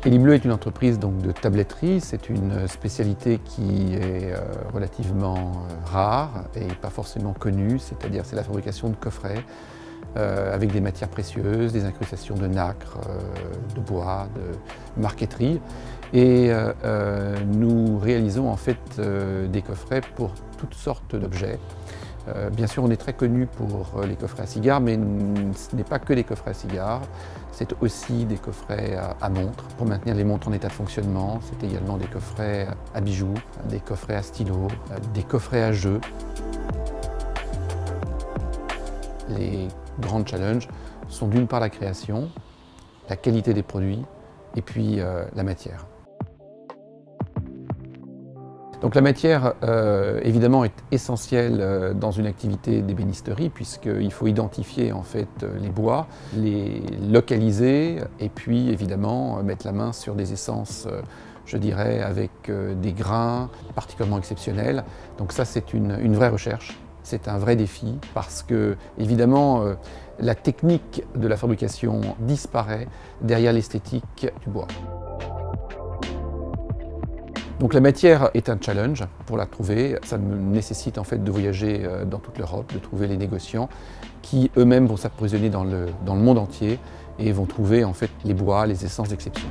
Elibleu est une entreprise donc, de tabletterie. C'est une spécialité qui est relativement rare et pas forcément connue, c'est-à-dire c'est la fabrication de coffrets avec des matières précieuses, des incrustations de nacre, de bois, de marqueterie. Et nous réalisons en fait des coffrets pour toutes sortes d'objets. Bien sûr, on est très connu pour les coffrets à cigares, mais ce n'est pas que des coffrets à cigares, c'est aussi des coffrets à montres, pour maintenir les montres en état de fonctionnement. C'est également des coffrets à bijoux, des coffrets à stylos, des coffrets à jeux. Les grands challenges sont d'une part la création, la qualité des produits et puis la matière. Donc la matière, évidemment, est essentielle dans une activité d'ébénisterie puisqu'il faut identifier en fait les bois, les localiser et puis évidemment mettre la main sur des essences, je dirais, avec des grains particulièrement exceptionnels. Donc ça, c'est une vraie recherche, c'est un vrai défi parce que, évidemment, la technique de la fabrication disparaît derrière l'esthétique du bois. Donc la matière est un challenge pour la trouver. Ça nécessite en fait de voyager dans toute l'Europe, de trouver les négociants qui eux-mêmes vont s'approvisionner dans le monde entier et vont trouver en fait les bois, les essences d'exception.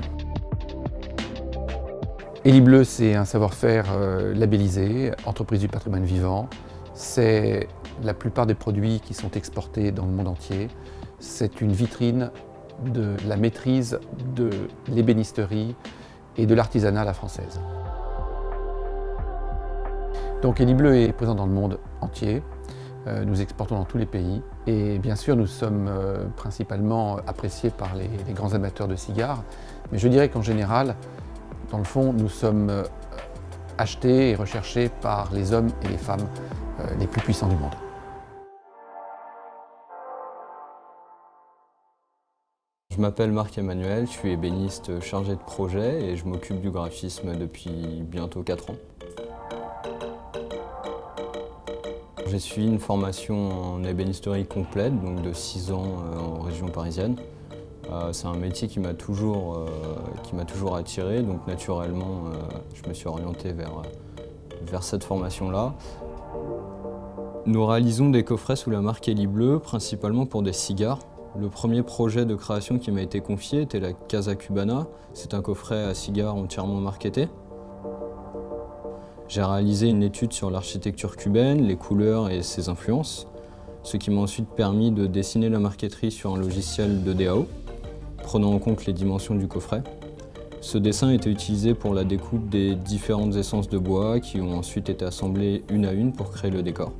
Elibleu, c'est un savoir-faire labellisé, entreprise du patrimoine vivant. C'est la plupart des produits qui sont exportés dans le monde entier. C'est une vitrine de la maîtrise de l'ébénisterie et de l'artisanat à la française. Donc Elibleu est présent dans le monde entier, nous exportons dans tous les pays et bien sûr nous sommes principalement appréciés par les grands amateurs de cigares, mais je dirais qu'en général, dans le fond, nous sommes achetés et recherchés par les hommes et les femmes les plus puissants du monde. Je m'appelle Marc-Emmanuel, je suis ébéniste chargé de projet et je m'occupe du graphisme depuis bientôt 4 ans. J'ai suivi une formation en ébénisterie complète, donc de 6 ans en région parisienne. C'est un métier qui m'a toujours attiré, donc naturellement je me suis orienté vers cette formation-là. Nous réalisons des coffrets sous la marque Elibleu, principalement pour des cigares. Le premier projet de création qui m'a été confié était la Casa Cubana. C'est un coffret à cigares entièrement marketé. J'ai réalisé une étude sur l'architecture cubaine, les couleurs et ses influences, ce qui m'a ensuite permis de dessiner la marqueterie sur un logiciel de DAO, prenant en compte les dimensions du coffret. Ce dessin a été utilisé pour la découpe des différentes essences de bois qui ont ensuite été assemblées une à une pour créer le décor.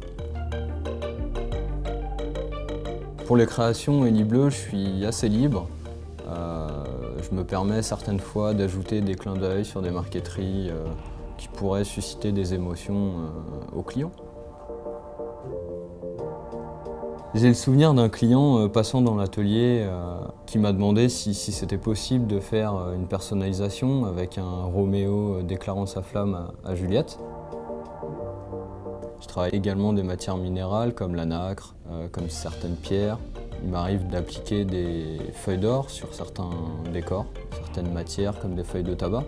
Pour les créations Elibleu, je suis assez libre. Je me permets certaines fois d'ajouter des clins d'œil sur des marqueteries qui pourraient susciter des émotions aux clients. J'ai le souvenir d'un client passant dans l'atelier qui m'a demandé si c'était possible de faire une personnalisation avec un Roméo déclarant sa flamme à Juliette. Je travaille également des matières minérales comme la nacre, comme certaines pierres. Il m'arrive d'appliquer des feuilles d'or sur certains décors, certaines matières comme des feuilles de tabac.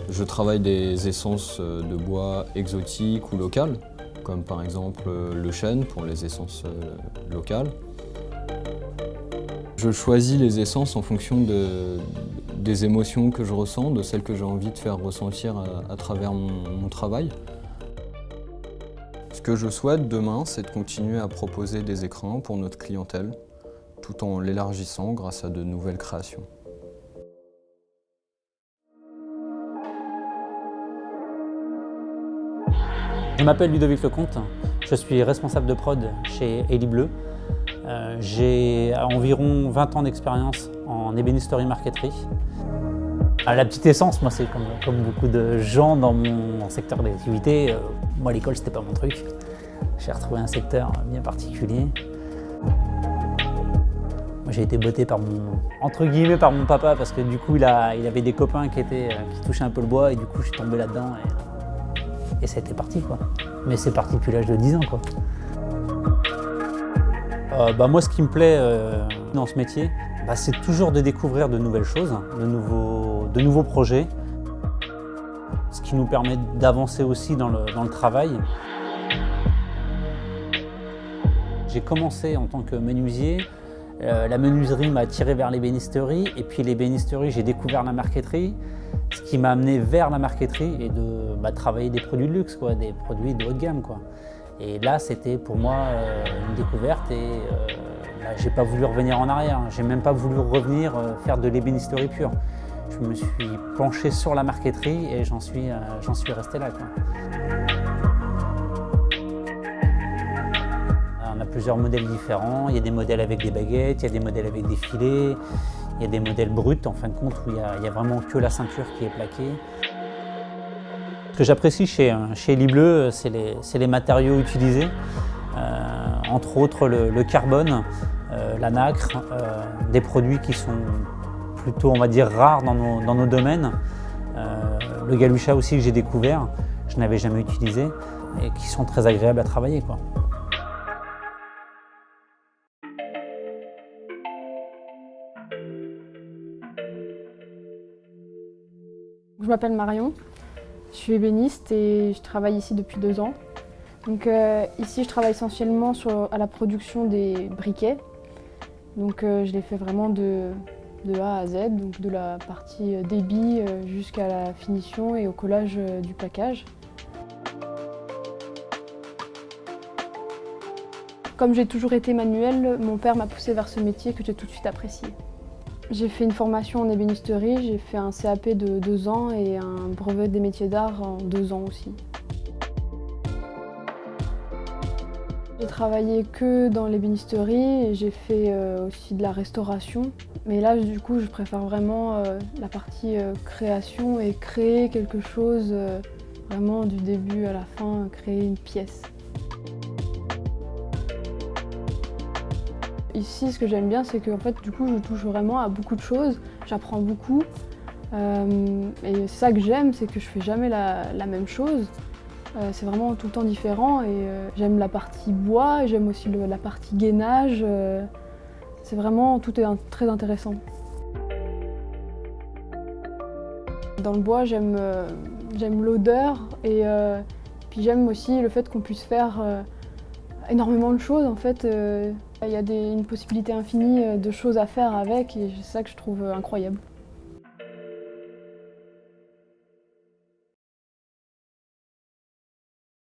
Je travaille des essences de bois exotiques ou locales, comme par exemple le chêne pour les essences locales. Je choisis les essences en fonction des émotions que je ressens, de celles que j'ai envie de faire ressentir à travers mon travail. Ce que je souhaite demain, c'est de continuer à proposer des écrins pour notre clientèle, tout en l'élargissant grâce à de nouvelles créations. Je m'appelle Ludovic Lecomte, je suis responsable de prod chez Elibleu. J'ai environ 20 ans d'expérience en ébénisterie marqueterie. La petite essence, moi c'est comme beaucoup de gens dans mon secteur d'activité. Moi l'école c'était pas mon truc. J'ai retrouvé un secteur bien particulier. Moi j'ai été botté par mon papa parce que du coup il avait des copains qui touchaient un peu le bois et du coup je suis tombé là-dedans et ça a été parti quoi. Mais c'est parti depuis l'âge de 10 ans quoi. Moi ce qui me plaît dans ce métier, C'est toujours de découvrir de nouvelles choses, de nouveaux projets, ce qui nous permet d'avancer aussi dans le travail. J'ai commencé en tant que menuisier. La menuiserie m'a attiré vers l'ébénisterie et puis l'ébénisterie, j'ai découvert la marqueterie, ce qui m'a amené vers la marqueterie et de travailler des produits de luxe, quoi, des produits de haut de gamme, quoi. Et là, c'était pour moi une découverte et j'ai pas voulu revenir en arrière. J'ai même pas voulu revenir faire de l'ébénisterie pure. Je me suis penché sur la marqueterie et j'en suis resté là, quoi. On a plusieurs modèles différents. Il y a des modèles avec des baguettes, il y a des modèles avec des filets, il y a des modèles bruts en fin de compte où il y a vraiment que la ceinture qui est plaquée. Ce que j'apprécie chez Elibleu, c'est les matériaux utilisés, entre autres le carbone, la nacre, des produits qui sont plutôt, on va dire, rares dans nos domaines. Le galucha aussi que j'ai découvert, je n'avais jamais utilisé et qui sont très agréables à travailler, quoi. Je m'appelle Marion, je suis ébéniste et je travaille ici depuis 2 ans. Donc, ici, je travaille essentiellement à la production des briquets. Donc, je les fais vraiment de A à Z, donc de la partie débit jusqu'à la finition et au collage du plaquage. Comme j'ai toujours été manuelle, mon père m'a poussée vers ce métier que j'ai tout de suite apprécié. J'ai fait une formation en ébénisterie, j'ai fait un CAP de 2 ans et un brevet des métiers d'art en 2 ans aussi. J'ai travaillé que dans l'ébénisterie et j'ai fait aussi de la restauration. Mais là, du coup, je préfère vraiment la partie création et créer quelque chose, vraiment du début à la fin, créer une pièce. Ici, ce que j'aime bien, c'est qu'en fait, du coup, je touche vraiment à beaucoup de choses, j'apprends beaucoup. Et c'est ça que j'aime, c'est que je fais jamais la même chose. C'est vraiment tout le temps différent et j'aime la partie bois, et j'aime aussi la partie gainage. C'est vraiment, tout est très intéressant. Dans le bois, j'aime l'odeur et puis j'aime aussi le fait qu'on puisse faire énormément de choses. En fait, il y a une possibilité infinie de choses à faire avec et c'est ça que je trouve incroyable.